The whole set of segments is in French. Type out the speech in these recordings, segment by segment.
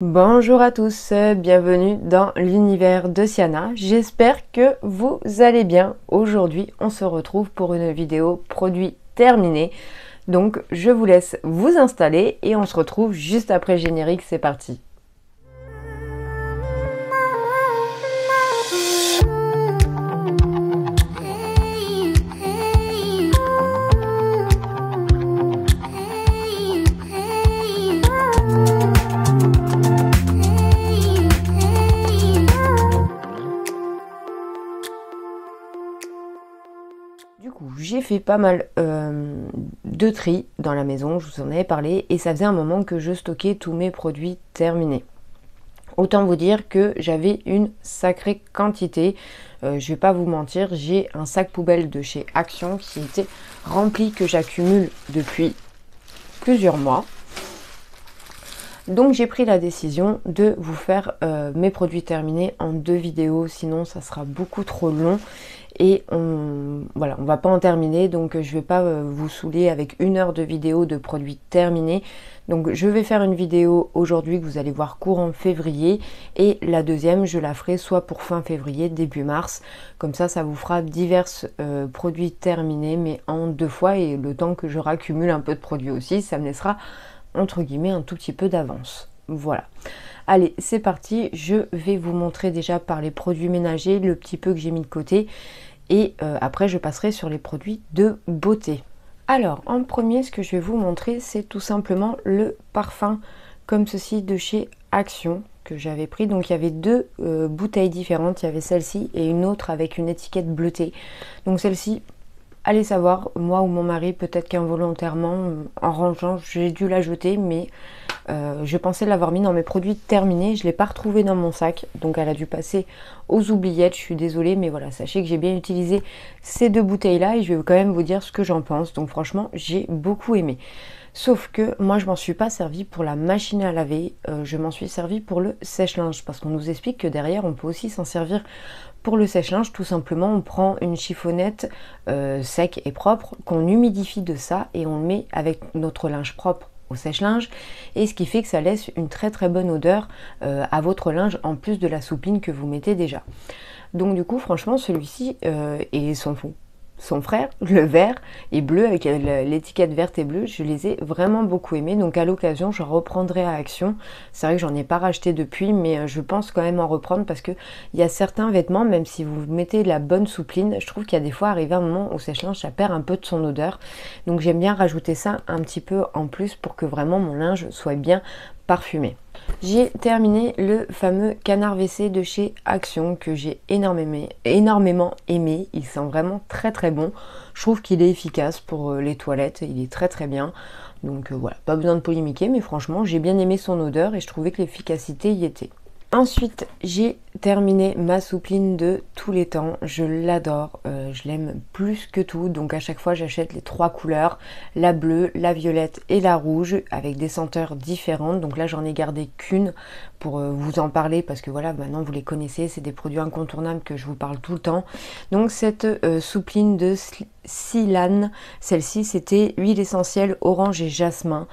Bonjour à tous, bienvenue dans l'univers de Siana. J'espère que vous allez bien. Aujourd'hui, on se retrouve pour une vidéo produit terminé. Donc, je vous laisse vous installer et on se retrouve juste après le générique. C'est parti. Du coup, j'ai fait pas mal de tri dans la maison, je vous en avais parlé, et ça faisait un moment que je stockais tous mes produits terminés. Autant vous dire que j'avais une sacrée quantité. Je vais pas vous mentir, j'ai un sac poubelle de chez Action qui était rempli, que j'accumule depuis plusieurs mois. Donc j'ai pris la décision de vous faire mes produits terminés en 2 vidéos, sinon ça sera beaucoup trop long. Et voilà, on va pas en terminer, donc je vais pas vous saouler avec 1 heure de vidéo de produits terminés. Donc je vais faire une vidéo aujourd'hui que vous allez voir courant février, et la deuxième je la ferai soit pour fin février, début mars. Comme ça vous fera divers produits terminés, mais en 2 fois, et le temps que je raccumule un peu de produits aussi, ça me laissera entre guillemets un tout petit peu d'avance. Voilà. Allez, c'est parti. Je vais vous montrer déjà par les produits ménagers le petit peu que j'ai mis de côté, et après je passerai sur les produits de beauté. Alors en premier, ce que je vais vous montrer, c'est tout simplement le parfum comme ceci de chez Action que j'avais pris. Donc il y avait 2 bouteilles différentes, il y avait celle-ci et une autre avec une étiquette bleutée. Donc celle-ci, allez savoir, moi ou mon mari, peut-être qu'involontairement, en rangeant, j'ai dû la jeter, mais je pensais l'avoir mis dans mes produits terminés. Je ne l'ai pas retrouvée dans mon sac, donc elle a dû passer aux oubliettes. Je suis désolée, mais voilà, sachez que j'ai bien utilisé ces 2 bouteilles-là, et je vais quand même vous dire ce que j'en pense. Donc franchement, j'ai beaucoup aimé. Sauf que moi, je m'en suis pas servi pour la machine à laver, je m'en suis servi pour le sèche-linge, parce qu'on nous explique que derrière, on peut aussi s'en servir pour le sèche-linge. Tout simplement, on prend une chiffonnette sec et propre, qu'on humidifie de ça, et on le met avec notre linge propre au sèche-linge, et ce qui fait que ça laisse une très très bonne odeur à votre linge, en plus de la soupline que vous mettez déjà. Donc du coup, franchement, celui-ci et son frère, le vert et bleu avec l'étiquette verte et bleue, je les ai vraiment beaucoup aimés. Donc à l'occasion, je reprendrai à Action. C'est vrai que j'en ai pas racheté depuis, mais je pense quand même en reprendre, parce que il y a certains vêtements, même si vous mettez la bonne soupline, je trouve qu'il y a des fois, arrivé un moment au sèche-linge, ça perd un peu de son odeur. Donc j'aime bien rajouter ça un petit peu en plus pour que vraiment mon linge soit bien parfumé. J'ai terminé le fameux canard WC de chez Action que j'ai énormément aimé. Il sent vraiment très très bon. Je trouve qu'il est efficace pour les toilettes, il est très très bien. Donc voilà, pas besoin de polémiquer, mais franchement j'ai bien aimé son odeur et je trouvais que l'efficacité y était. Ensuite, j'ai terminé ma soupline de tous les temps. Je l'adore, je l'aime plus que tout. Donc à chaque fois, j'achète les 3 couleurs, la bleue, la violette et la rouge, avec des senteurs différentes. Donc là, j'en ai gardé qu'une pour vous en parler, parce que voilà, maintenant vous les connaissez, c'est des produits incontournables que je vous parle tout le temps. Donc cette soupline de Silane, celle-ci c'était huile essentielle orange et jasmin,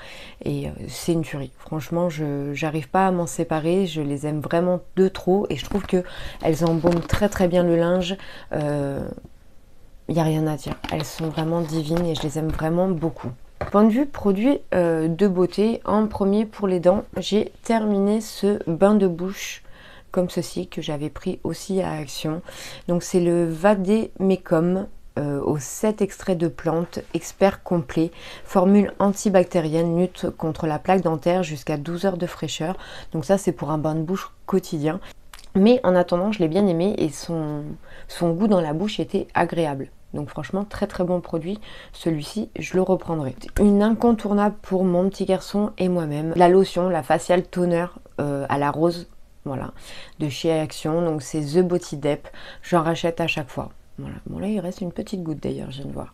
et c'est une tuerie. Franchement, j'arrive pas à m'en séparer, je les aime vraiment de trop, et je trouve que elles embaument très très bien le linge. Il n'y a rien à dire, elles sont vraiment divines et je les aime vraiment beaucoup. Point de vue produit de beauté, en premier pour les dents, j'ai terminé ce bain de bouche comme ceci que j'avais pris aussi à Action. Donc c'est le Vademecum aux 7 extraits de plantes, expert complet, formule antibactérienne, lutte contre la plaque dentaire jusqu'à 12 heures de fraîcheur. Donc ça c'est pour un bain de bouche quotidien. Mais en attendant, je l'ai bien aimé, et son goût dans la bouche était agréable. Donc franchement, très très bon produit. Celui-ci, je le reprendrai. Une incontournable pour mon petit garçon et moi-même. La lotion, la facial toner à la rose, voilà, de chez Action. Donc c'est The Body Dep. J'en rachète à chaque fois. Voilà. Bon là, il reste une petite goutte d'ailleurs, je viens de voir.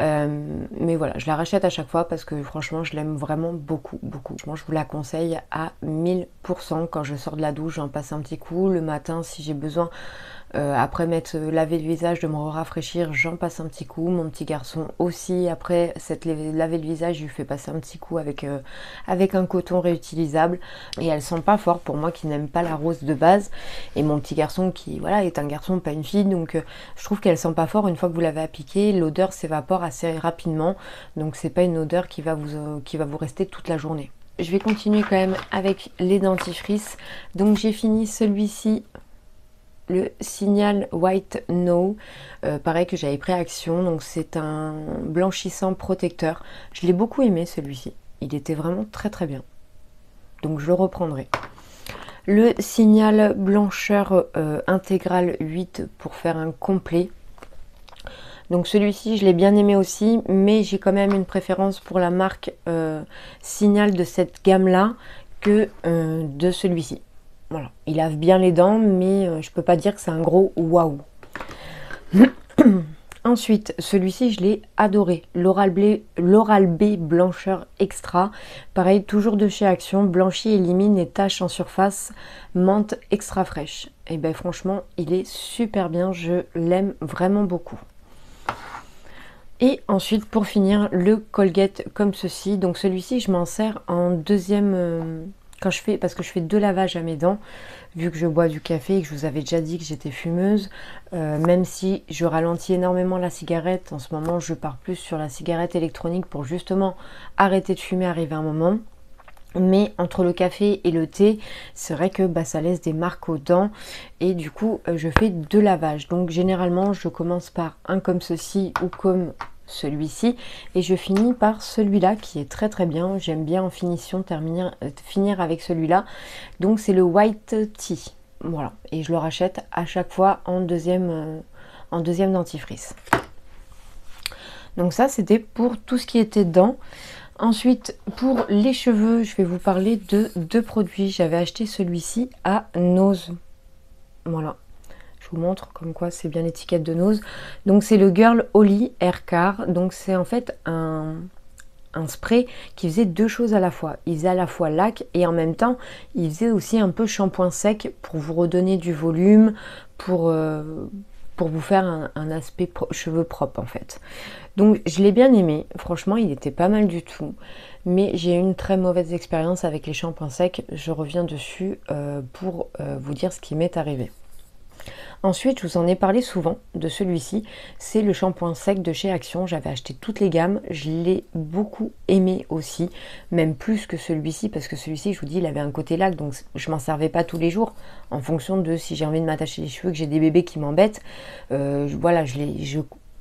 Mais voilà, je la rachète à chaque fois parce que franchement je l'aime vraiment beaucoup. Franchement, je vous la conseille à 1000%. Quand je sors de la douche, j'en passe un petit coup. Le matin, si j'ai besoin Après m'être lavé le visage, de me rafraîchir, j'en passe un petit coup. Mon petit garçon aussi, après s'être lavé le visage, je lui fais passer un petit coup avec un coton réutilisable. Et elle sent pas fort pour moi qui n'aime pas la rose de base. Et mon petit garçon qui voilà est un garçon, pas une fille, donc je trouve qu'elle sent pas fort. Une fois que vous l'avez appliquée, l'odeur s'évapore assez rapidement. Donc c'est pas une odeur qui va vous rester toute la journée. Je vais continuer quand même avec les dentifrices. Donc j'ai fini celui-ci, le Signal White No, pareil que j'avais pris à Action. Donc c'est un blanchissant protecteur. Je l'ai beaucoup aimé celui-ci. Il était vraiment très très bien. Donc je le reprendrai. Le Signal Blancheur Intégral 8 pour faire un complet. Donc celui-ci, je l'ai bien aimé aussi, mais j'ai quand même une préférence pour la marque Signal de cette gamme-là que de celui-ci. Voilà, il lave bien les dents, mais je peux pas dire que c'est un gros waouh. Ensuite, celui-ci, je l'ai adoré. L'Oral-B Blancheur Extra. Pareil, toujours de chez Action. Blanchit, élimine les taches en surface. Menthe extra fraîche. Et bien franchement, il est super bien. Je l'aime vraiment beaucoup. Et ensuite, pour finir, le Colgate comme ceci. Donc celui-ci, je m'en sers en deuxième... parce que je fais 2 lavages à mes dents, vu que je bois du café et que je vous avais déjà dit que j'étais fumeuse, même si je ralentis énormément la cigarette, en ce moment je pars plus sur la cigarette électronique pour justement arrêter de fumer, arriver un moment. Mais entre le café et le thé, c'est vrai que ça laisse des marques aux dents et du coup je fais 2 lavages. Donc généralement je commence par un comme ceci ou comme celui-ci et je finis par celui-là qui est très très bien. J'aime bien en finition finir avec celui-là. Donc c'est le White Tea. Voilà, et je le rachète à chaque fois en deuxième dentifrice. Donc ça c'était pour tout ce qui était dents. Ensuite, pour les cheveux, je vais vous parler de 2 produits. J'avais acheté celui-ci à Nose. Voilà. Je vous montre comme quoi c'est bien l'étiquette de Nose. Donc c'est le Girl Holy Hair Care. Donc c'est en fait un spray qui faisait 2 choses à la fois. Il faisait à la fois lac et en même temps, il faisait aussi un peu shampoing sec pour vous redonner du volume, pour vous faire un aspect cheveux propres en fait. Donc je l'ai bien aimé, franchement il était pas mal du tout, mais j'ai eu une très mauvaise expérience avec les shampoings secs, je reviens dessus pour vous dire ce qui m'est arrivé. Ensuite, je vous en ai parlé souvent de celui-ci, c'est le shampoing sec de chez Action. J'avais acheté toutes les gammes, je l'ai beaucoup aimé aussi, même plus que celui-ci, parce que celui-ci, je vous dis, il avait un côté lac, donc je m'en servais pas tous les jours, en fonction de si j'ai envie de m'attacher les cheveux, que j'ai des bébés qui m'embêtent. Voilà,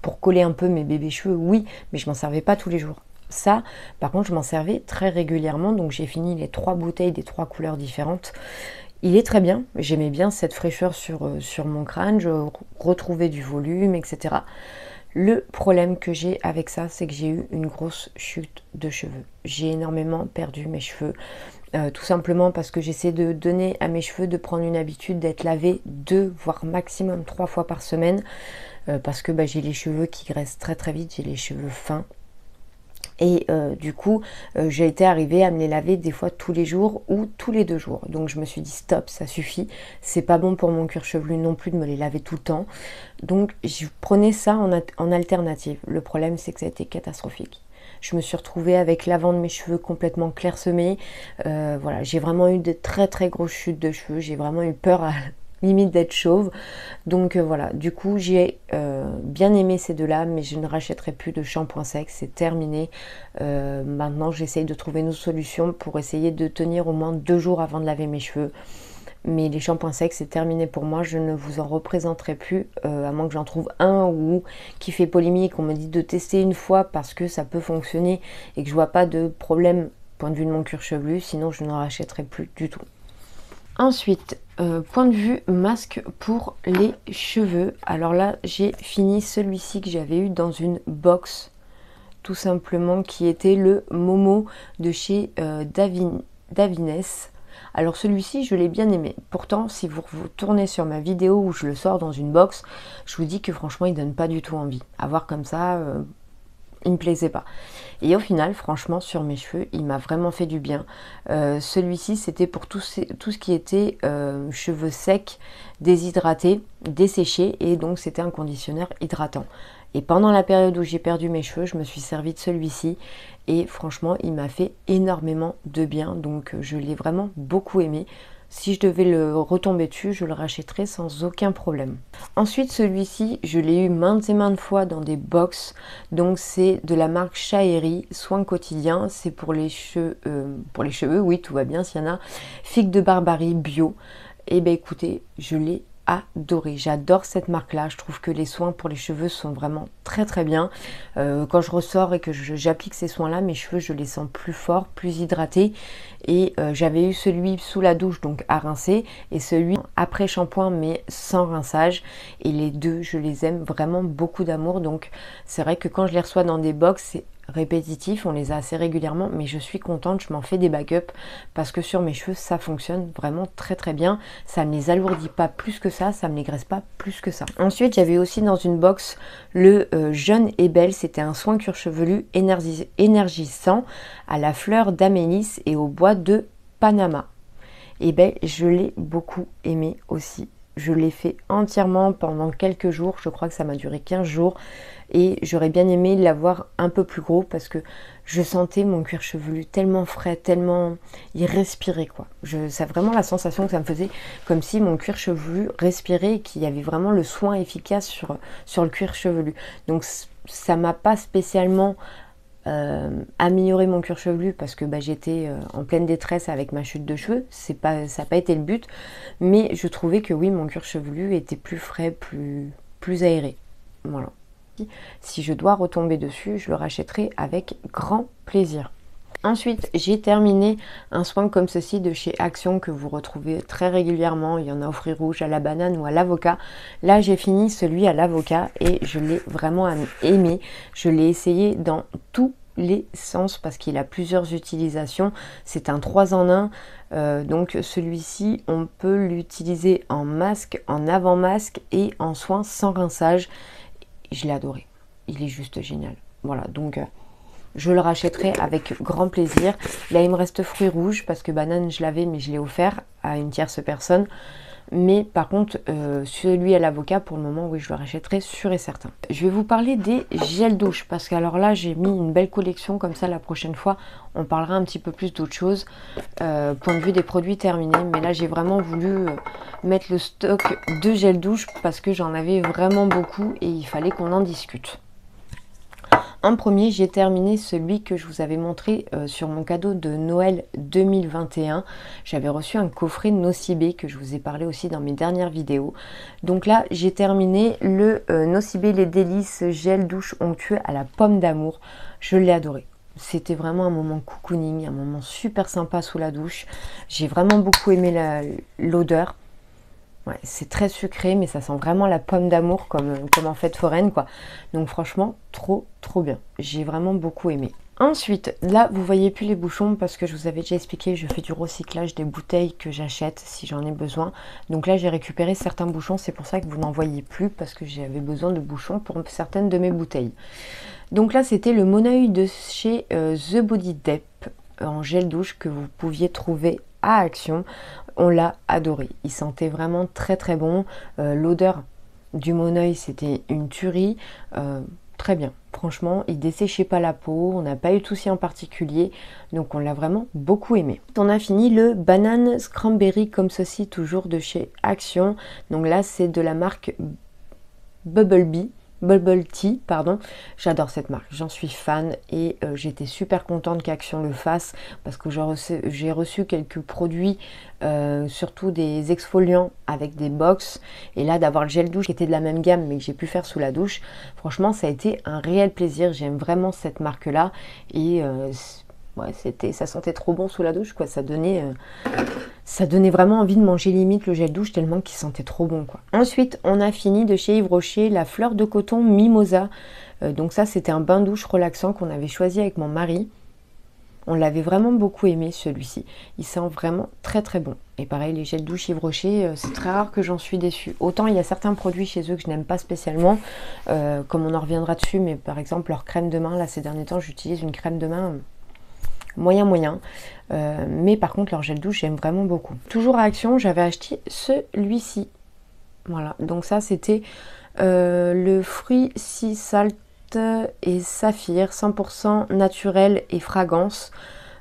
pour coller un peu mes bébés cheveux, oui, mais je m'en servais pas tous les jours. Ça, par contre, je m'en servais très régulièrement, donc j'ai fini les 3 bouteilles des 3 couleurs différentes. Il est très bien, j'aimais bien cette fraîcheur sur mon crâne, je retrouvais du volume, etc. Le problème que j'ai avec ça, c'est que j'ai eu une grosse chute de cheveux. J'ai énormément perdu mes cheveux, tout simplement parce que j'essaie de donner à mes cheveux de prendre une habitude d'être lavé 2, voire maximum 3 fois par semaine, parce que j'ai les cheveux qui graissent très très vite, j'ai les cheveux fins. Et du coup, j'ai été arrivée à me les laver des fois tous les jours ou tous les 2 jours. Donc je me suis dit stop, ça suffit. C'est pas bon pour mon cuir chevelu non plus de me les laver tout le temps. Donc je prenais ça en alternative. Le problème, c'est que ça a été catastrophique. Je me suis retrouvée avec l'avant de mes cheveux complètement clairsemés. Voilà, j'ai vraiment eu de très très grosses chutes de cheveux. J'ai vraiment eu peur à limite d'être chauve. Donc voilà, du coup j'ai bien aimé ces 2-là, mais je ne rachèterai plus de shampoing sec, c'est terminé. Maintenant j'essaye de trouver une autre solution pour essayer de tenir au moins 2 jours avant de laver mes cheveux. Mais les shampoings secs c'est terminé pour moi, je ne vous en représenterai plus, à moins que j'en trouve un ou qui fait polémique, on me dit de tester une fois parce que ça peut fonctionner et que je vois pas de problème point de vue de mon cuir chevelu, sinon je n'en rachèterai plus du tout. Ensuite, point de vue masque pour les cheveux. Alors là, j'ai fini celui-ci que j'avais eu dans une box, tout simplement, qui était le Momo de chez Davines. Alors celui-ci, je l'ai bien aimé. Pourtant, si vous tournez sur ma vidéo où je le sors dans une box, je vous dis que franchement, il donne pas du tout envie. À voir comme ça, il me plaisait pas. Et au final, franchement, sur mes cheveux, il m'a vraiment fait du bien. Celui-ci, c'était pour tout ce qui était cheveux secs, déshydratés, desséchés, et donc c'était un conditionneur hydratant. Et pendant la période où j'ai perdu mes cheveux, je me suis servi de celui-ci et franchement, il m'a fait énormément de bien. Donc je l'ai vraiment beaucoup aimé. Si je devais le retomber dessus, je le rachèterais sans aucun problème. Ensuite, celui-ci, je l'ai eu maintes et maintes fois dans des box. Donc c'est de la marque Shaeri, soins quotidiens. C'est pour les cheveux, oui, tout va bien s'il y en a. Figue de Barbarie bio. Et ben écoutez, je l'ai adoré. J'adore cette marque là, je trouve que les soins pour les cheveux sont vraiment très très bien. Quand je ressors et que j'applique ces soins là, mes cheveux je les sens plus forts, plus hydratés. Et j'avais eu celui sous la douche, donc à rincer, et celui après shampoing mais sans rinçage, et les deux je les aime vraiment beaucoup d'amour. Donc c'est vrai que quand je les reçois dans des box, c'est répétitif, on les a assez régulièrement, mais je suis contente, je m'en fais des backups parce que sur mes cheveux ça fonctionne vraiment très très bien, ça me les alourdit pas plus que ça me les graisse pas plus que ça. Ensuite j'avais aussi dans une box le Jeune et Belle, c'était un soin cuir chevelu énergisant à la fleur d'amélis et au bois de Panama. Et ben je l'ai beaucoup aimé aussi. Je l'ai fait entièrement pendant quelques jours, je crois que ça m'a duré 15 jours et j'aurais bien aimé l'avoir un peu plus gros parce que je sentais mon cuir chevelu tellement frais, tellement il respirait quoi. C'est vraiment la sensation que ça me faisait, comme si mon cuir chevelu respirait et qu'il y avait vraiment le soin efficace sur le cuir chevelu. Donc ça m'a pas spécialement améliorer mon cuir chevelu parce que j'étais en pleine détresse avec ma chute de cheveux, ça n'a pas été le but, mais je trouvais que oui, mon cuir chevelu était plus frais, plus aéré. Voilà. Si je dois retomber dessus, je le rachèterai avec grand plaisir. Ensuite, j'ai terminé un soin comme ceci de chez Action que vous retrouvez très régulièrement. Il y en a au fruits rouges, à la banane ou à l'avocat. Là, j'ai fini celui à l'avocat et je l'ai vraiment aimé. Je l'ai essayé dans tous les sens parce qu'il a plusieurs utilisations. C'est un 3 en 1. Donc celui-ci, on peut l'utiliser en masque, en avant-masque et en soin sans rinçage. Je l'ai adoré. Il est juste génial. Voilà, donc je le rachèterai avec grand plaisir. Là, il me reste fruits rouges parce que banane, je l'avais, mais je l'ai offert à une tierce personne. Mais par contre, celui à l'avocat, pour le moment, oui, je le rachèterai sûr et certain. Je vais vous parler des gels douche parce que alors là, j'ai mis une belle collection comme ça. La prochaine fois, on parlera un petit peu plus d'autres choses. Point de vue des produits terminés. Mais là, j'ai vraiment voulu mettre le stock de gel douche parce que j'en avais vraiment beaucoup et il fallait qu'on en discute. En premier, j'ai terminé celui que je vous avais montré sur mon cadeau de Noël 2021. J'avais reçu un coffret Nocibé que je vous ai parlé aussi dans mes dernières vidéos. Donc là, j'ai terminé le Nocibé Les Délices Gel Douche Onctueux à la pomme d'amour. Je l'ai adoré. C'était vraiment un moment cocooning, un moment super sympa sous la douche. J'ai vraiment beaucoup aimé l'odeur. Ouais, c'est très sucré, mais ça sent vraiment la pomme d'amour comme en fête foraine, quoi. Donc franchement, trop bien. J'ai vraiment beaucoup aimé. Ensuite, là, vous voyez plus les bouchons parce que je vous avais déjà expliqué, je fais du recyclage des bouteilles que j'achète si j'en ai besoin. Donc là, j'ai récupéré certains bouchons, c'est pour ça que vous n'en voyez plus parce que j'avais besoin de bouchons pour certaines de mes bouteilles. Donc là, c'était le Moneuil de chez The Body Dep en gel douche que vous pouviez trouver à Action. On l'a adoré, il sentait vraiment très bon. L'odeur du Moneuil, c'était une tuerie. Très bien, franchement, il desséchait pas la peau, on n'a pas eu de soucis en particulier, donc on l'a vraiment beaucoup aimé. On a fini le Banane Cranberry comme ceci, toujours de chez Action. Donc là, c'est de la marque Bubble Tea, pardon. J'adore cette marque, j'en suis fan et j'étais super contente qu'Action le fasse parce que j'ai reçu quelques produits, surtout des exfoliants avec des box, et là d'avoir le gel douche qui était de la même gamme mais que j'ai pu faire sous la douche, franchement ça a été un réel plaisir. J'aime vraiment cette marque là et ouais, ça sentait trop bon sous la douche, quoi. Ça donnait vraiment envie de manger limite le gel douche tellement qu'il sentait trop bon, quoi. Ensuite, on a fini de chez Yves Rocher la fleur de coton Mimosa. Donc ça, c'était un bain douche relaxant qu'on avait choisi avec mon mari. On l'avait vraiment beaucoup aimé celui-ci. Il sent vraiment très très bon. Et pareil, les gels douche Yves Rocher, c'est très rare que j'en suis déçue. Autant il y a certains produits chez eux que je n'aime pas spécialement, comme on en reviendra dessus, mais par exemple leur crème de main, là ces derniers temps j'utilise une crème de main moyen. Mais par contre leur gel douche j'aime vraiment beaucoup. Toujours à Action, j'avais acheté celui-ci. Voilà, donc ça c'était le fruit sea salt et saphir 100% naturel et fragrance.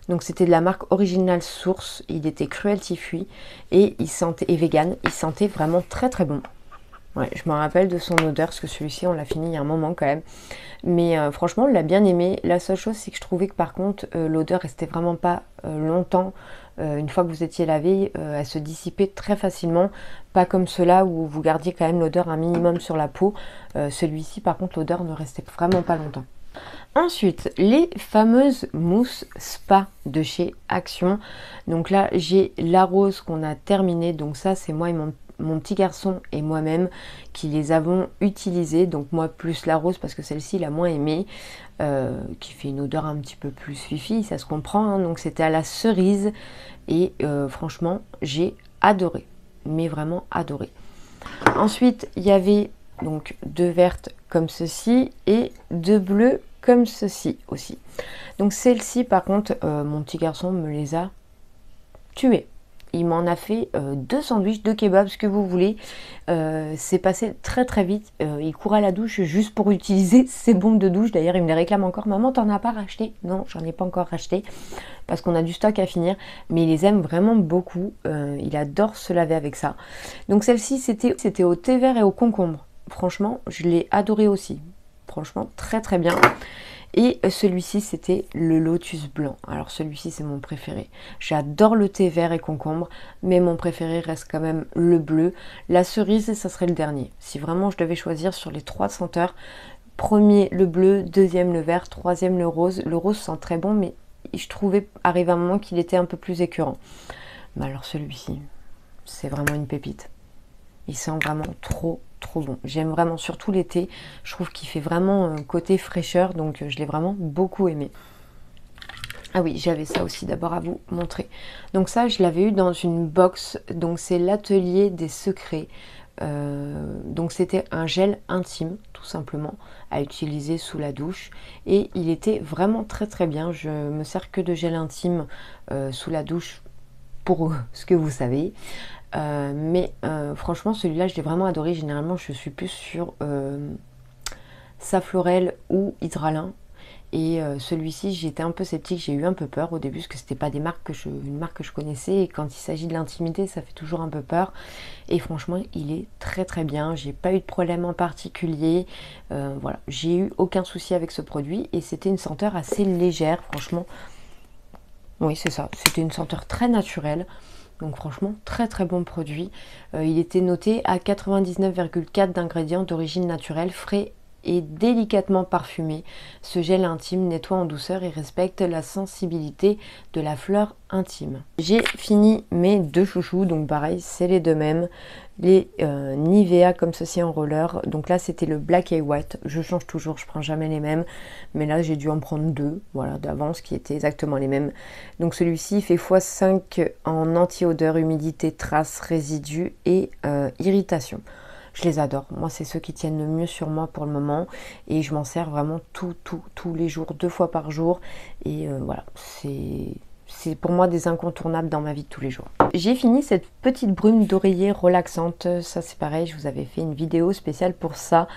Donc c'était de la marque Original Source, il était cruelty free et il sentait, et vegan, il sentait vraiment très très bon. Ouais, je me rappelle de son odeur parce que celui-ci on l'a fini il y a un moment quand même. Mais franchement on l'a bien aimé. La seule chose c'est que je trouvais que par contre l'odeur restait vraiment pas longtemps. Une fois que vous étiez lavé, elle se dissipait très facilement. Pas comme ceux-là où vous gardiez quand même l'odeur un minimum sur la peau. Celui-ci par contre l'odeur ne restait vraiment pas longtemps. Ensuite, les fameuses mousses spa de chez Action. Donc là, j'ai la rose qu'on a terminée. Donc ça, c'est moi et mon petit garçon et moi-même qui les avons utilisées. Donc moi plus la rose parce que celle-ci, l'a moins aimée. Qui fait une odeur un petit peu plus fifi, ça se comprend. Hein. Donc c'était à la cerise. Et franchement, j'ai adoré. Mais vraiment adoré. Ensuite, il y avait donc 2 vertes comme ceci et 2 bleues comme ceci aussi. Donc celle-ci par contre, mon petit garçon me les a tuées. Il m'en a fait 2 sandwichs, 2 kebabs, ce que vous voulez. C'est passé très très vite. Il court à la douche juste pour utiliser ses bombes de douche. D'ailleurs, il me les réclame encore. Maman, t'en as pas racheté? Non, j'en ai pas encore racheté parce qu'on a du stock à finir. Mais il les aime vraiment beaucoup. Il adore se laver avec ça. Donc celle-ci, c'était au thé vert et au concombre. Franchement, je l'ai adoré aussi. Franchement, très très bien. Et celui-ci, c'était le lotus blanc. Alors celui-ci, c'est mon préféré. J'adore le thé vert et concombre, mais mon préféré reste quand même le bleu. La cerise, ça serait le dernier. Si vraiment je devais choisir sur les 3 senteurs, premier le bleu, deuxième le vert, troisième le rose. Le rose sent très bon, mais je trouvais arrivé un moment qu'il était un peu plus écœurant. Mais alors celui-ci, c'est vraiment une pépite. Il sent vraiment trop bon. J'aime vraiment, surtout l'été. Je trouve qu'il fait vraiment côté fraîcheur, donc je l'ai vraiment beaucoup aimé. Ah oui, j'avais ça aussi d'abord à vous montrer. Donc ça, je l'avais eu dans une box. Donc c'est l'atelier des secrets. Donc c'était un gel intime, tout simplement, à utiliser sous la douche. Et il était vraiment très très bien. Je me sers que de gel intime sous la douche pour ce que vous savez. Mais franchement celui-là je l'ai vraiment adoré. Généralement je suis plus sur Saflorel ou Hydralin et celui-ci j'étais un peu sceptique, j'ai eu un peu peur au début parce que c'était pas une marque que je connaissais et quand il s'agit de l'intimité ça fait toujours un peu peur et franchement il est très très bien. J'ai pas eu de problème en particulier, voilà, j'ai eu aucun souci avec ce produit et c'était une senteur assez légère franchement. Oui c'est ça, c'était une senteur très naturelle. Donc franchement, très très bon produit. Il était noté à 99,4 d'ingrédients d'origine naturelle, frais et délicatement parfumé. Ce gel intime nettoie en douceur et respecte la sensibilité de la fleur intime. J'ai fini mes 2 chouchous, donc pareil, c'est les 2 mêmes. Les Nivea comme ceci en roller. Donc là c'était le black et white. Je change toujours, je prends jamais les mêmes. Mais là j'ai dû en prendre 2, voilà, d'avance qui étaient exactement les mêmes. Donc celui-ci fait x5 en anti-odeur, humidité, traces, résidus et irritation. Je les adore. Moi c'est ceux qui tiennent le mieux sur moi pour le moment. Et je m'en sers vraiment tous les jours, 2 fois par jour. Et voilà, c'est pour moi des incontournables dans ma vie de tous les jours. J'ai fini cette petite brume d'oreiller relaxante. Ça c'est pareil, je vous avais fait une vidéo spéciale pour ça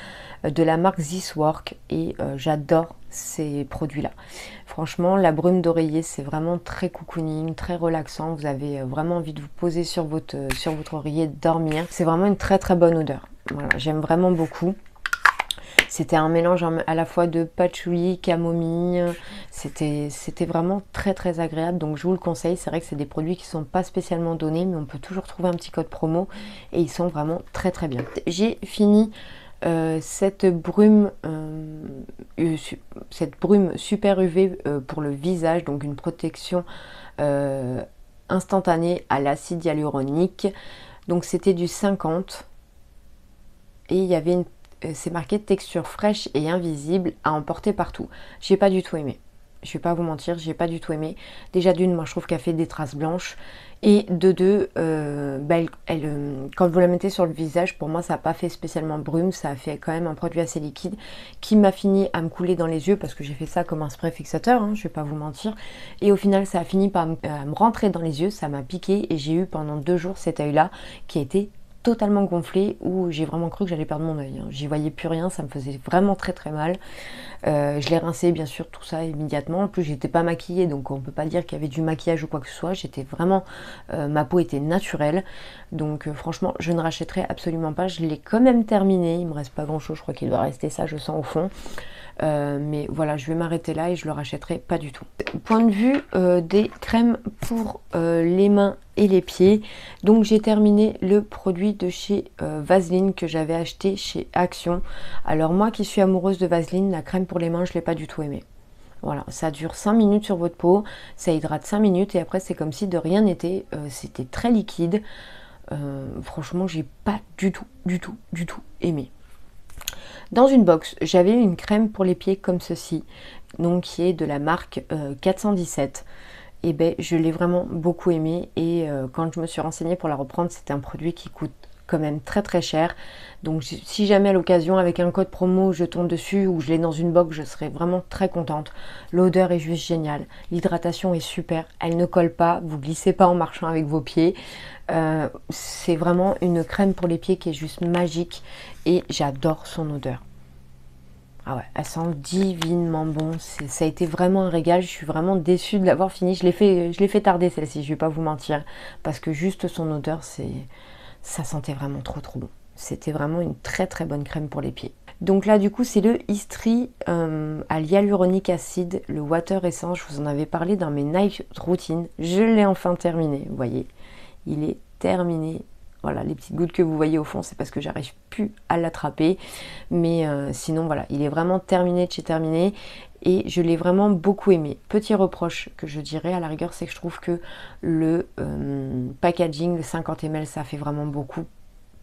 de la marque This Work et j'adore ces produits là. Franchement la brume d'oreiller c'est vraiment très cocooning, très relaxant. Vous avez vraiment envie de vous poser sur votre oreiller, de dormir. C'est vraiment une très très bonne odeur. Voilà, j'aime vraiment beaucoup. C'était un mélange à la fois de patchouli, camomille, c'était vraiment très très agréable, donc je vous le conseille. C'est vrai que c'est des produits qui ne sont pas spécialement donnés, mais on peut toujours trouver un petit code promo et ils sont vraiment très très bien. J'ai fini cette brume super UV pour le visage, donc une protection instantanée à l'acide hyaluronique, donc c'était du 50 et il y avait c'est marqué texture fraîche et invisible à emporter partout. J'ai pas du tout aimé. Je vais pas vous mentir, j'ai pas du tout aimé. Déjà d'une, moi je trouve qu'elle fait des traces blanches. Et de deux, quand vous la mettez sur le visage, pour moi ça n'a pas fait spécialement brume, ça a fait quand même un produit assez liquide qui m'a fini à me couler dans les yeux parce que j'ai fait ça comme un spray fixateur, hein, je vais pas vous mentir. Et au final ça a fini par me rentrer dans les yeux, ça m'a piqué et j'ai eu pendant 2 jours cet œil là qui a été totalement gonflé où j'ai vraiment cru que j'allais perdre mon œil. J'y voyais plus rien, ça me faisait vraiment très très mal. Je l'ai rincé bien sûr tout ça immédiatement. En plus j'étais pas maquillée donc on peut pas dire qu'il y avait du maquillage ou quoi que ce soit. J'étais vraiment, ma peau était naturelle. Donc franchement je ne rachèterai absolument pas. Je l'ai quand même terminé. Il me reste pas grand chose. Je crois qu'il doit rester ça, je sens au fond. Mais voilà, je vais m'arrêter là et je le rachèterai pas du tout. Point de vue des crèmes pour les mains et les pieds, donc j'ai terminé le produit de chez Vaseline que j'avais acheté chez Action. Alors moi qui suis amoureuse de Vaseline, la crème pour les mains je l'ai pas du tout aimée. Voilà, ça dure 5 minutes sur votre peau, ça hydrate 5 minutes et après c'est comme si de rien n'était. C'était très liquide. Franchement j'ai pas du tout aimé. Dans une box, j'avais une crème pour les pieds comme ceci, donc qui est de la marque 417. Et ben, je l'ai vraiment beaucoup aimé et quand je me suis renseignée pour la reprendre, c'était un produit qui coûte quand même très très cher. Donc si jamais à l'occasion avec un code promo je tombe dessus ou je l'ai dans une box, je serais vraiment très contente. L'odeur est juste géniale, l'hydratation est super, elle ne colle pas, vous glissez pas en marchant avec vos pieds. C'est vraiment une crème pour les pieds qui est juste magique et j'adore son odeur. Ah ouais, elle sent divinement bon, ça a été vraiment un régal, je suis vraiment déçue de l'avoir fini. Je l'ai fait tarder celle-ci, je vais pas vous mentir, parce que juste son odeur, ça sentait vraiment trop bon. C'était vraiment une très très bonne crème pour les pieds. Donc là du coup c'est le Istri à l'hyaluronique acide, le Water Essence, je vous en avais parlé dans mes night routines. Je l'ai enfin terminé, vous voyez, il est terminé. Voilà, les petites gouttes que vous voyez au fond, c'est parce que j'arrive plus à l'attraper. Mais sinon, voilà, il est vraiment terminé de chez terminé. Et je l'ai vraiment beaucoup aimé. Petit reproche que je dirais à la rigueur, c'est que je trouve que le packaging, le 50 ml, ça fait vraiment beaucoup.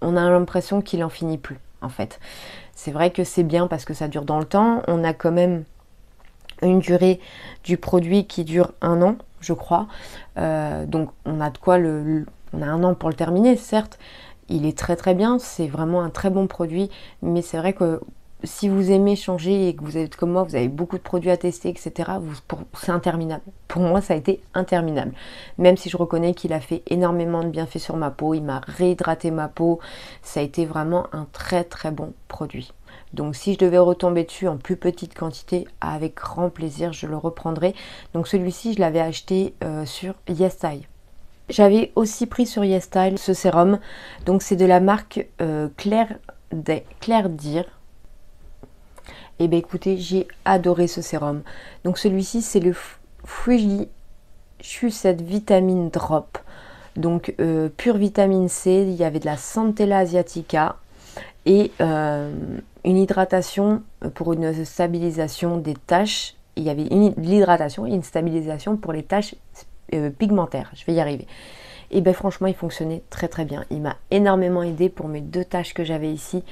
On a l'impression qu'il en finit plus, en fait. C'est vrai que c'est bien parce que ça dure dans le temps. On a quand même une durée du produit qui dure 1 an, je crois. Donc, on a de quoi on a 1 an pour le terminer, certes, il est très très bien, c'est vraiment un très bon produit, mais c'est vrai que si vous aimez changer et que vous êtes comme moi, vous avez beaucoup de produits à tester, etc., c'est interminable. Pour moi, ça a été interminable. Même si je reconnais qu'il a fait énormément de bienfaits sur ma peau, il m'a réhydraté ma peau, ça a été vraiment un très très bon produit. Donc si je devais retomber dessus en plus petite quantité, avec grand plaisir, je le reprendrai. Donc celui-ci, je l'avais acheté sur YesStyle. J'avais aussi pris sur YesStyle ce sérum, donc c'est de la marque Claire Dire. Et bien écoutez, j'ai adoré ce sérum. Donc celui-ci c'est le Fuji Sucette Vitamine Drop. Donc pure vitamine C, il y avait de la Centella asiatica et une hydratation pour une stabilisation des taches. Il y avait l'hydratation et une stabilisation pour les taches pigmentaire, je vais y arriver. Et bien franchement il fonctionnait très très bien, il m'a énormément aidé pour mes 2 taches que j'avais ici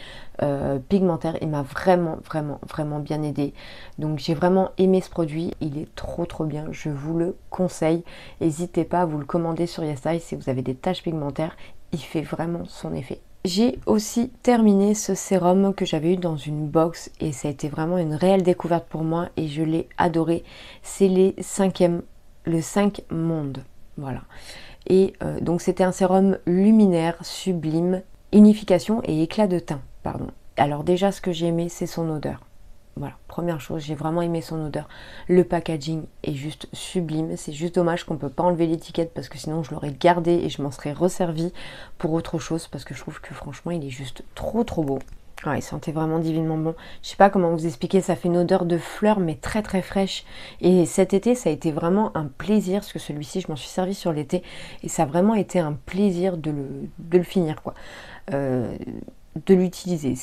pigmentaires, il m'a vraiment bien aidé. Donc j'ai vraiment aimé ce produit, il est trop bien, je vous le conseille. N'hésitez pas à vous le commander sur YesStyle si vous avez des taches pigmentaires, il fait vraiment son effet. J'ai aussi terminé ce sérum que j'avais eu dans une box et ça a été vraiment une réelle découverte pour moi et je l'ai adoré. C'est le 5 Monde, voilà. Et donc c'était un sérum luminaire, sublime, unification et éclat de teint, pardon. Alors déjà ce que j'ai aimé c'est son odeur. Voilà, première chose, j'ai vraiment aimé son odeur. Le packaging est juste sublime, c'est juste dommage qu'on ne peut pas enlever l'étiquette parce que sinon je l'aurais gardé et je m'en serais resservi pour autre chose parce que je trouve que franchement il est juste trop beau. Ah, il sentait vraiment divinement bon. Je sais pas comment vous expliquer, ça fait une odeur de fleurs mais très fraîche. Et cet été, ça a été vraiment un plaisir, parce que celui-ci, je m'en suis servi sur l'été. Et ça a vraiment été un plaisir de le finir, quoi. De l'utiliser.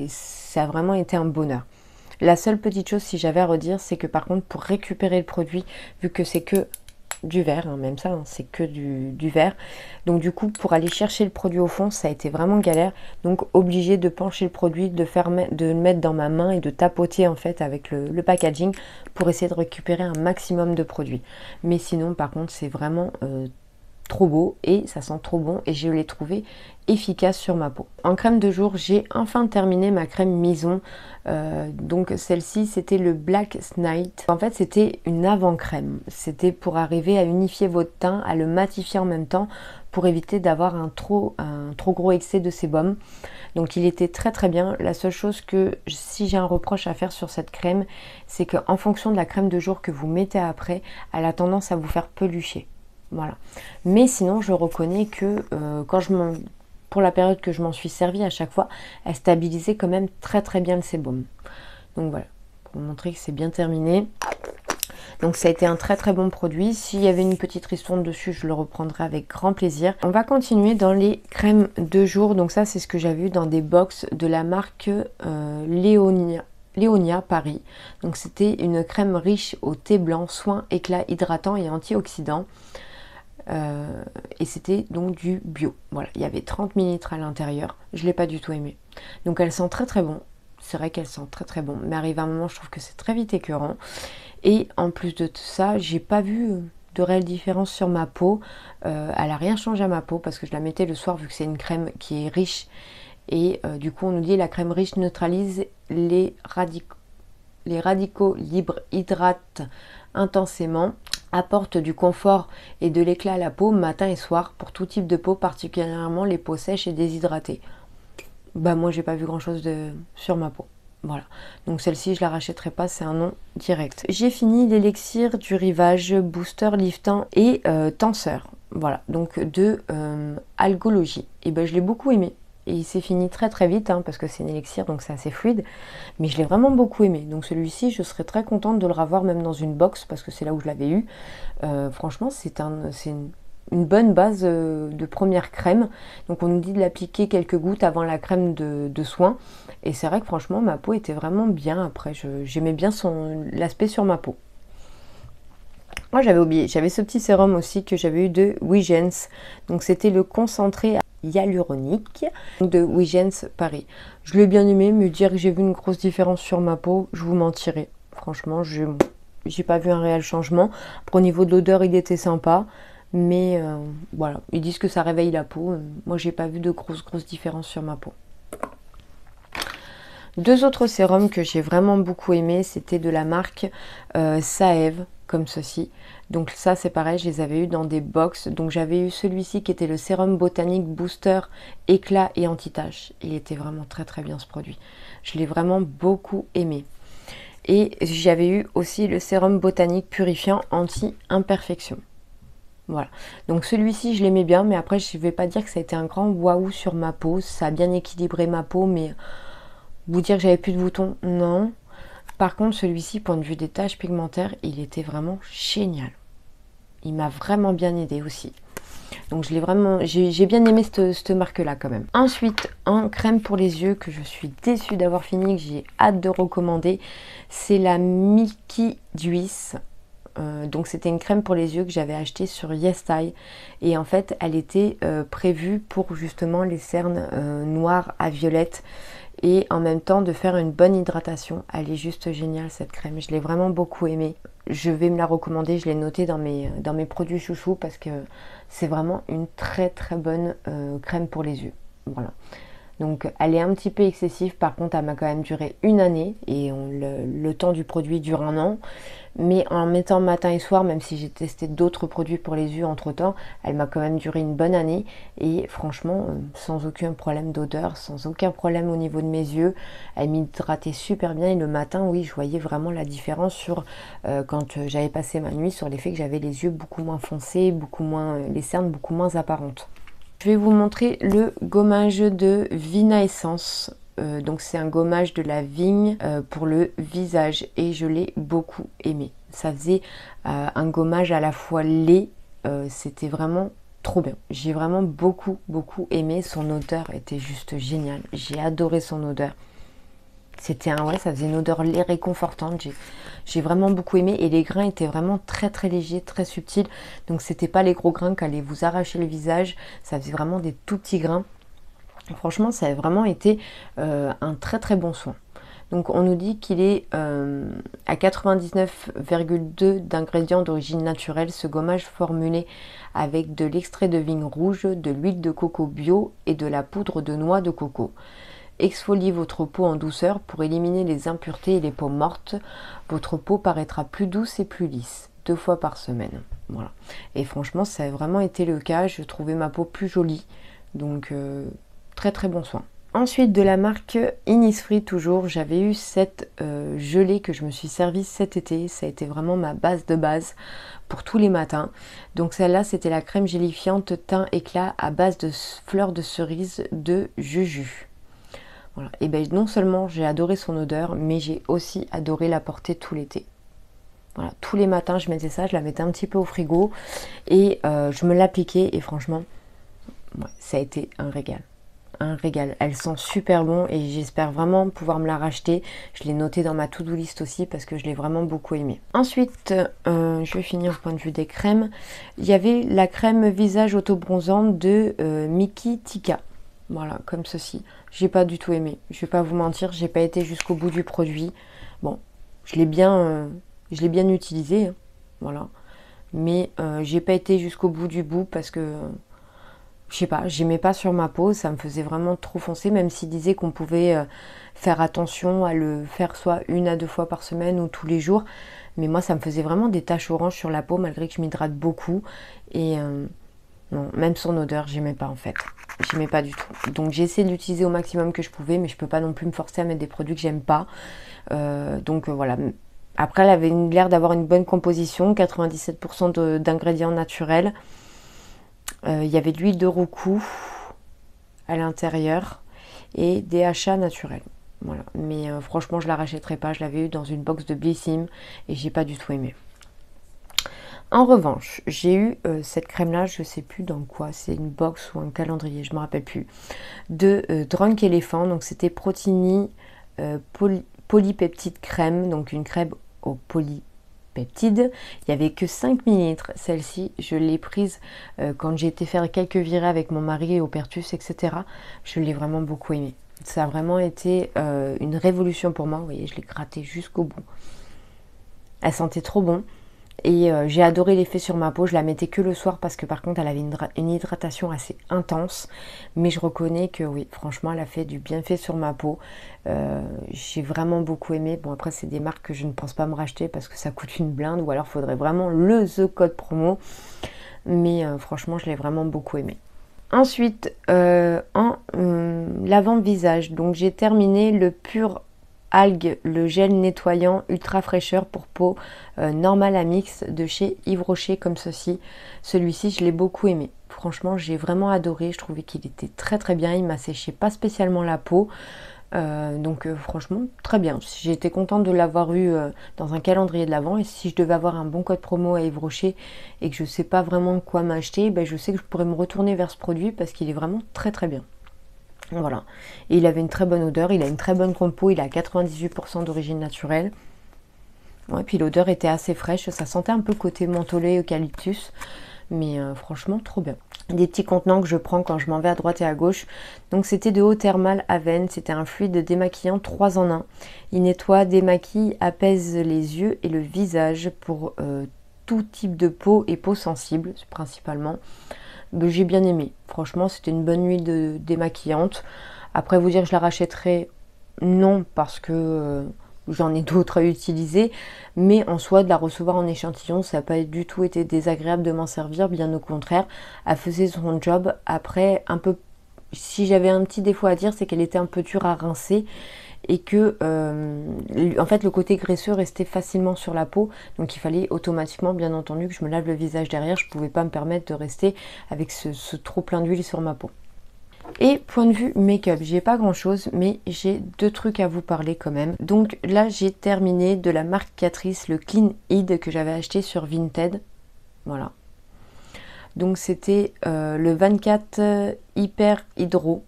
Ça a vraiment été un bonheur. La seule petite chose, si j'avais à redire, c'est que par contre, pour récupérer le produit, vu que c'est que du verre, hein, même ça, hein, c'est que du verre. Donc du coup, pour aller chercher le produit au fond, ça a été vraiment galère. Donc obligé de pencher le produit, de le mettre dans ma main et de tapoter en fait avec le packaging pour essayer de récupérer un maximum de produits. Mais sinon, par contre, c'est vraiment trop beau et ça sent trop bon et je l'ai trouvé efficace sur ma peau. En crème de jour, j'ai enfin terminé ma crème Mison. Donc celle-ci, c'était le Black Night. En fait, c'était une avant-crème. C'était pour arriver à unifier votre teint, à le matifier en même temps pour éviter d'avoir un trop gros excès de sébum. Donc il était très très bien. La seule chose que, si j'ai un reproche à faire sur cette crème, c'est qu'en fonction de la crème de jour que vous mettez après, elle a tendance à vous faire pelucher. Voilà. Mais sinon, je reconnais que pour la période que je m'en suis servie à chaque fois, elle stabilisait quand même très très bien le sébum. Donc voilà, pour vous montrer que c'est bien terminé. Donc ça a été un très très bon produit. S'il y avait une petite ristourne dessus, je le reprendrai avec grand plaisir. On va continuer dans les crèmes de jour. Donc ça, c'est ce que j'avais eu dans des box de la marque Léonia Paris. Donc c'était une crème riche au thé blanc, soin, éclat, hydratant et antioxydant. Et c'était donc du bio. Voilà, il y avait 30 ml à l'intérieur. Je ne l'ai pas du tout aimé. Donc elle sent très très bon. C'est vrai qu'elle sent très très bon. Mais arrivé à un moment, je trouve que c'est très vite écœurant. Et en plus de tout ça, j'ai pas vu de réelle différence sur ma peau. Elle a rien changé à ma peau parce que je la mettais le soir vu que c'est une crème qui est riche. Et du coup, on nous dit la crème riche neutralise les radicaux libres, hydrate intensément, apporte du confort et de l'éclat à la peau matin et soir pour tout type de peau, particulièrement les peaux sèches et déshydratées. Bah moi j'ai pas vu grand chose sur ma peau. Voilà, donc celle-ci je la rachèterai pas, c'est un non direct. J'ai fini l'élixir du rivage booster liftant et tenseur. Voilà, donc de Algologie. Et ben je l'ai beaucoup aimé. Et il s'est fini très très vite hein, parce que c'est un élixir donc c'est assez fluide. Mais je l'ai vraiment beaucoup aimé. Donc celui-ci je serais très contente de le revoir même dans une box parce que c'est là où je l'avais eu. Franchement c'est une bonne base de première crème. Donc on nous dit de l'appliquer quelques gouttes avant la crème de soin. Et c'est vrai que franchement ma peau était vraiment bien après. J'aimais bien l'aspect sur ma peau. Moi j'avais oublié, j'avais ce petit sérum aussi que j'avais eu de Wigens. Donc c'était le concentré hyaluronique de Wigens Paris. Je l'ai bien aimé, me dire que j'ai vu une grosse différence sur ma peau, je vous mentirais. Franchement, j'ai pas vu un réel changement. Après, au niveau de l'odeur, il était sympa. Mais voilà, ils disent que ça réveille la peau. Moi, j'ai pas vu de grosses différences sur ma peau. Deux autres sérums que j'ai vraiment beaucoup aimé, c'était de la marque Saève, comme ceci. Donc ça c'est pareil, je les avais eu dans des box. Donc j'avais eu celui-ci qui était le sérum botanique booster éclat et anti-tache. Il était vraiment très très bien ce produit. Je l'ai vraiment beaucoup aimé. Et j'avais eu aussi le sérum botanique purifiant anti-imperfection. Voilà, donc celui-ci je l'aimais bien, mais après je ne vais pas dire que ça a été un grand waouh sur ma peau. Ça a bien équilibré ma peau, mais vous dire que j'avais plus de boutons, non. Par contre celui-ci, point de vue des taches pigmentaires, il était vraiment génial. Il m'a vraiment bien aidé aussi. Donc j'ai bien aimé cette marque-là quand même. Ensuite, en crème pour les yeux que je suis déçue d'avoir fini, que j'ai hâte de recommander, c'est la Milky Duis. Donc c'était une crème pour les yeux que j'avais achetée sur YesStyle et en fait elle était prévue pour justement les cernes noires à violette et en même temps de faire une bonne hydratation. Elle est juste géniale cette crème, je l'ai vraiment beaucoup aimée. Je vais me la recommander, je l'ai notée dans mes produits chouchous parce que c'est vraiment une très très bonne crème pour les yeux. Voilà. Donc elle est un petit peu excessive, par contre elle m'a quand même duré une année et le temps du produit dure un an. Mais en mettant matin et soir, même si j'ai testé d'autres produits pour les yeux entre temps, elle m'a quand même duré une bonne année. Et franchement, sans aucun problème d'odeur, sans aucun problème au niveau de mes yeux. Elle m'hydratait super bien et le matin, oui, je voyais vraiment la différence sur quand j'avais passé ma nuit, sur l'effet que j'avais les yeux beaucoup moins foncés, les cernes beaucoup moins apparentes. Je vais vous montrer le gommage de Vina Essence. Donc c'est un gommage de la vigne pour le visage et je l'ai beaucoup aimé. Ça faisait un gommage à la fois laid, c'était vraiment trop bien. J'ai vraiment beaucoup aimé, son odeur était juste géniale. J'ai adoré son odeur. C'était ouais, ça faisait une odeur réconfortante. J'ai vraiment beaucoup aimé et les grains étaient vraiment très très légers, très subtils. Donc c'était pas les gros grains qui allaient vous arracher le visage. Ça faisait vraiment des tout petits grains. Franchement, ça a vraiment été un très très bon soin. Donc on nous dit qu'il est à 99,2 d'ingrédients d'origine naturelle. Ce gommage formulé avec de l'extrait de vigne rouge, de l'huile de coco bio et de la poudre de noix de coco. Exfoliez votre peau en douceur pour éliminer les impuretés et les peaux mortes. Votre peau paraîtra plus douce et plus lisse, 2 fois par semaine. Voilà. Et franchement, ça a vraiment été le cas. Je trouvais ma peau plus jolie. Donc, très très bon soin. Ensuite, de la marque Innisfree toujours, j'avais eu cette gelée que je me suis servie cet été. Ça a été vraiment ma base de base pour tous les matins. Donc celle-là, c'était la crème gélifiante teint éclat à base de fleurs de cerise de Juju. Voilà. Et bien non seulement j'ai adoré son odeur, mais j'ai aussi adoré la porter tout l'été. Voilà. Tous les matins, je mettais ça, je la mettais un petit peu au frigo et je me l'appliquais et franchement, ouais, ça a été un régal. Un régal. Elle sent super bon et j'espère vraiment pouvoir me la racheter. Je l'ai noté dans ma to-do list aussi parce que je l'ai vraiment beaucoup aimé. Ensuite, je vais finir au point de vue des crèmes. Il y avait la crème visage auto-bronzante de Miki Tika. Voilà, comme ceci. J'ai pas du tout aimé. Je vais pas vous mentir, j'ai pas été jusqu'au bout du produit. Bon, je l'ai bien utilisé, hein, voilà. Mais j'ai pas été jusqu'au bout du bout parce que je sais pas, j'aimais pas sur ma peau, ça me faisait vraiment trop foncé, même s'il disait qu'on pouvait faire attention à le faire soit 1 à 2 fois par semaine ou tous les jours. Mais moi, ça me faisait vraiment des taches oranges sur la peau, malgré que je m'hydrate beaucoup. Et non, même son odeur, j'aimais pas en fait. J'aimais pas du tout. Donc j'ai essayé de l'utiliser au maximum que je pouvais, mais je peux pas non plus me forcer à mettre des produits que j'aime pas. Voilà. Après, elle avait l'air d'avoir une bonne composition, 97% d'ingrédients naturels. Il y avait de l'huile de roucou à l'intérieur et des achats naturels. Voilà. Mais franchement, je la rachèterai pas. Je l'avais eu dans une box de Blissim et j'ai pas du tout aimé. En revanche, j'ai eu cette crème-là, je sais plus dans quoi, c'est une box ou un calendrier, je me rappelle plus, de Drunk Elephant. Donc c'était Protini polypeptide crème, donc une crème au polypeptide. Il n'y avait que 5 ml. Celle-ci, je l'ai prise quand j'ai été faire quelques virées avec mon mari au Pertus, etc. Je l'ai vraiment beaucoup aimée. Ça a vraiment été une révolution pour moi. Vous voyez, je l'ai grattée jusqu'au bout. Elle sentait trop bon. Et j'ai adoré l'effet sur ma peau. Je la mettais que le soir parce que par contre elle avait une hydratation assez intense. Mais je reconnais que oui, franchement elle a fait du bienfait sur ma peau. J'ai vraiment beaucoup aimé. Bon après c'est des marques que je ne pense pas me racheter parce que ça coûte une blinde. Ou alors il faudrait vraiment le code promo. Mais franchement je l'ai vraiment beaucoup aimé. Ensuite en lavant-visage. Donc j'ai terminé le pur Algue, le gel nettoyant ultra fraîcheur pour peau normal à mix de chez Yves Rocher comme ceci. Celui-ci, je l'ai beaucoup aimé. Franchement, j'ai vraiment adoré. Je trouvais qu'il était très très bien. Il m'a séché pas spécialement la peau. Franchement, très bien. J'ai été contente de l'avoir eu dans un calendrier de l'Avent. Et si je devais avoir un bon code promo à Yves Rocher et que je ne sais pas vraiment quoi m'acheter, ben je sais que je pourrais me retourner vers ce produit parce qu'il est vraiment très très bien. Voilà, et il avait une très bonne odeur, il a une très bonne compo, il a 98% d'origine naturelle. Ouais, puis l'odeur était assez fraîche, ça sentait un peu côté mentholé, eucalyptus, mais franchement trop bien. Des petits contenants que je prends quand je m'en vais à droite et à gauche. Donc c'était de eau thermale Aven, c'était un fluide démaquillant 3 en 1. Il nettoie, démaquille, apaise les yeux et le visage pour tout type de peau et peau sensible principalement. J'ai bien aimé. Franchement, c'était une bonne huile démaquillante. Après, vous dire que je la rachèterai, non, parce que j'en ai d'autres à utiliser. Mais en soi, de la recevoir en échantillon, ça n'a pas du tout été désagréable de m'en servir. Bien au contraire, elle faisait son job. Après, un peu, si j'avais un petit défaut à dire, c'est qu'elle était un peu dure à rincer. Et que en fait le côté graisseux restait facilement sur la peau, donc il fallait automatiquement bien entendu que je me lave le visage derrière. Je pouvais pas me permettre de rester avec ce trop plein d'huile sur ma peau. Et point de vue make-up, j'ai pas grand chose, mais j'ai 2 trucs à vous parler quand même. Donc là j'ai terminé de la marque Catrice le Clean Hid que j'avais acheté sur Vinted, voilà. Donc c'était le 24 Hyper Hydro.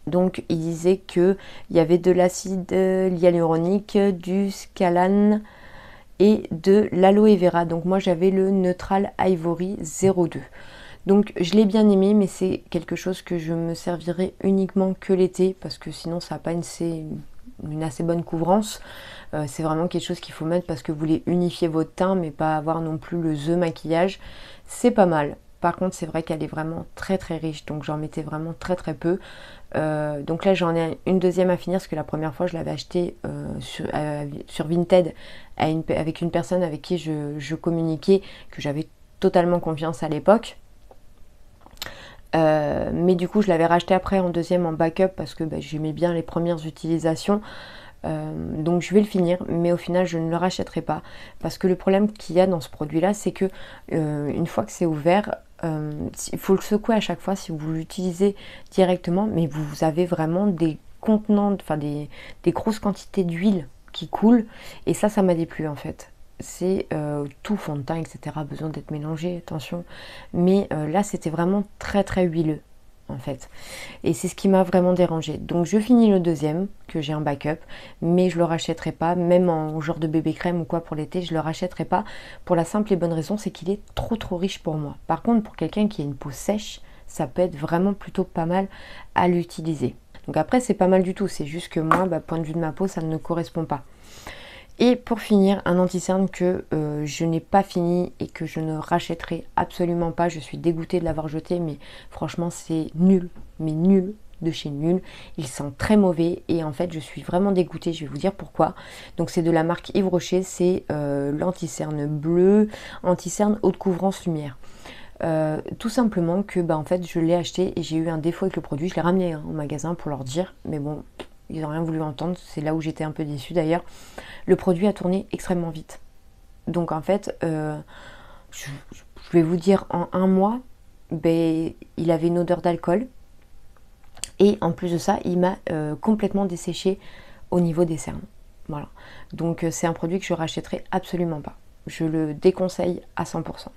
Donc il disait qu'il y avait de l'acide hyaluronique, du scalane et de l'aloe vera. Donc moi j'avais le Neutral Ivory 02. Donc je l'ai bien aimé, mais c'est quelque chose que je me servirai uniquement que l'été, parce que sinon ça n'a pas une assez bonne couvrance. C'est vraiment quelque chose qu'il faut mettre parce que vous voulez unifier votre teint, mais pas avoir non plus le The maquillage. C'est pas mal. Par contre, c'est vrai qu'elle est vraiment très très riche, donc j'en mettais vraiment très très peu. Donc là, j'en ai une deuxième à finir, parce que la première fois, je l'avais acheté sur Vinted avec une personne avec qui je communiquais, que j'avais totalement confiance à l'époque. Mais du coup, je l'avais racheté après en deuxième en backup, parce que j'aimais bien les premières utilisations. Donc je vais le finir, mais au final je ne le rachèterai pas, parce que le problème qu'il y a dans ce produit là, c'est que une fois que c'est ouvert, il faut le secouer à chaque fois si vous l'utilisez directement, mais vous avez vraiment des contenants, enfin des grosses quantités d'huile qui coulent, et ça m'a déplu en fait. C'est tout fond de teint, etc. besoin d'être mélangé, attention, mais là c'était vraiment très très huileux en fait, et c'est ce qui m'a vraiment dérangé. Donc je finis le deuxième que j'ai en backup, mais je le rachèterai pas, même en genre de bébé crème ou quoi pour l'été, je le rachèterai pas, pour la simple et bonne raison, c'est qu'il est trop riche pour moi. Par contre, pour quelqu'un qui a une peau sèche, ça peut être vraiment plutôt pas mal à l'utiliser. Donc après c'est pas mal du tout, c'est juste que moi, point de vue de ma peau, ça ne correspond pas. Et pour finir, un anti-cerne que je n'ai pas fini et que je ne rachèterai absolument pas. Je suis dégoûtée de l'avoir jeté, mais franchement c'est nul, mais nul de chez nul. Il sent très mauvais et en fait je suis vraiment dégoûtée, je vais vous dire pourquoi. Donc c'est de la marque Yves Rocher, c'est l'anti-cerne bleu, anti-cerne haute couvrance lumière. Tout simplement que en fait je l'ai acheté et j'ai eu un défaut avec le produit. Je l'ai ramené au magasin pour leur dire, mais bon, ils n'ont rien voulu entendre. C'est là où j'étais un peu déçue d'ailleurs. Le produit a tourné extrêmement vite. Donc en fait, je vais vous dire, en un mois, il avait une odeur d'alcool. Et en plus de ça, il m'a complètement desséché au niveau des cernes. Voilà. Donc c'est un produit que je rachèterai absolument pas. Je le déconseille à 100%.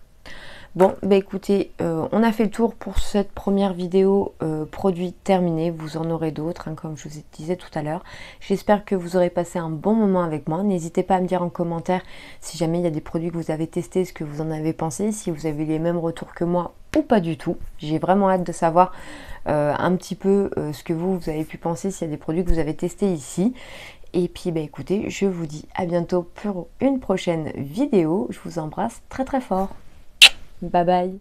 Bon, écoutez, on a fait le tour pour cette première vidéo produit terminée. Vous en aurez d'autres, comme je vous disais tout à l'heure. J'espère que vous aurez passé un bon moment avec moi. N'hésitez pas à me dire en commentaire si jamais il y a des produits que vous avez testés, ce que vous en avez pensé, si vous avez les mêmes retours que moi ou pas du tout. J'ai vraiment hâte de savoir un petit peu ce que vous avez pu penser, s'il y a des produits que vous avez testés ici. Et puis écoutez, je vous dis à bientôt pour une prochaine vidéo. Je vous embrasse très très fort. Bye bye.